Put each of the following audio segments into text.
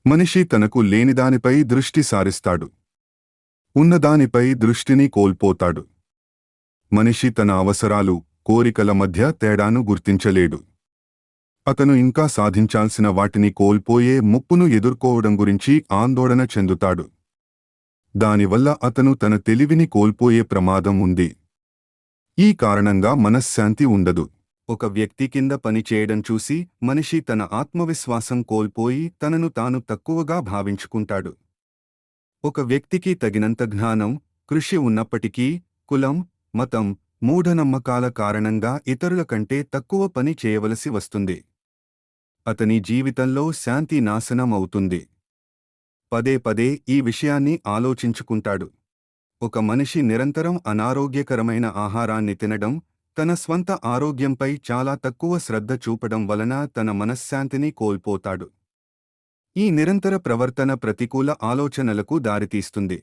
మనిషి తనకు లేనిదానిపై దృష్టి సారిస్తాడు. ఉన్నదానిపై దృష్టిని కోల్పోతాడు. మనిషి తన అవసరాలు, కోరికల మధ్య తేడాను గుర్తించలేడు. అతను ఇంకా సాధించాల్సిన వాటిని కోల్పోయే ముప్పును ఎదుర్కోవడం గురించి ఆందోళన చెందుతాడు. దానివల్ల అతను తన తెలివిని కోల్పోయే ప్రమాదం ఉంది. ఈ కారణంగా మనశ్శాంతి ఉండదు. ఒక వ్యక్తి కింద పనిచేయడం చూసి మనిషి తన ఆత్మవిశ్వాసం కోల్పోయి తనను తాను తక్కువగా భావించుకుంటాడు. ఒక వ్యక్తికి తగినంత జ్ఞానం, కృషి ఉన్నప్పటికీ కులం, మతం, మూఢనమ్మకాల కారణంగా ఇతరుల కంటే తక్కువ పని చేయవలసి వస్తుంది. అతని జీవితంలో శాంతి నాశనం అవుతుంది. పదే పదే ఈ విషయాన్ని ఆలోచించుకుంటాడు. ఒక మనిషి నిరంతరం అనారోగ్యకరమైన ఆహారాన్ని తినడం, తన స్వంత ఆరోగ్యంపై చాలా తక్కువ శ్రద్ధ చూపడం వలన తన మనశ్శాంతిని కోల్పోతాడు. ఈ నిరంతర ప్రవర్తన ప్రతికూల ఆలోచనలకు దారితీస్తుంది.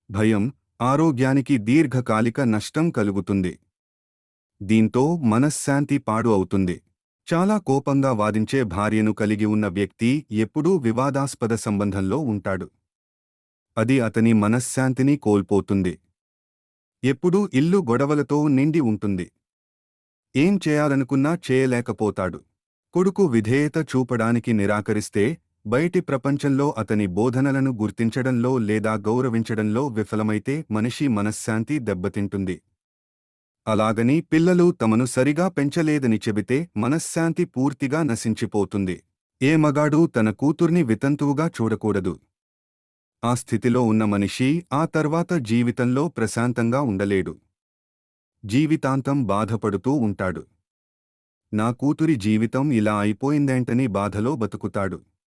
భయం, ఆరోగ్యానికి దీర్ఘకాలిక నష్టం కలుగుతుంది. దీంతో మనశ్శాంతి పాడు అవుతుంది. చాలా కోపంగా వాదించే భార్యను కలిగి ఉన్న వ్యక్తి ఎప్పుడూ వివాదాస్పద సంబంధంలో ఉంటాడు. అది అతని మనశ్శాంతిని కోల్పోతుంది. ఎప్పుడూ ఇల్లు గొడవలతో నిండి ఉంటుంది. ఏం చేయాలనుకున్నా చేయలేకపోతాడు. కొడుకు విధేయత చూపడానికి నిరాకరిస్తే బయటి ప్రపంచంలో అతని బోధనలను గుర్తించడంలో లేదా గౌరవించడంలో విఫలమైతే మనిషి మనశ్శాంతి దెబ్బతింటుంది. అలాగని పిల్లలు తమను సరిగా పెంచలేదని చెబితే మనశ్శాంతి పూర్తిగా నశించిపోతుంది. ఏ మగాడూ తన కూతుర్ని వితంతువుగా చూడకూడదు. ఆ స్థితిలో ఉన్న మనిషి ఆ తర్వాత జీవితంలో ప్రశాంతంగా ఉండలేడు. జీవితాంతం బాధపడుతూ ఉంటాడు. నా కూతురి జీవితం ఇలా అయిపోయిందేంటని బాధలో బతుకుతాడు.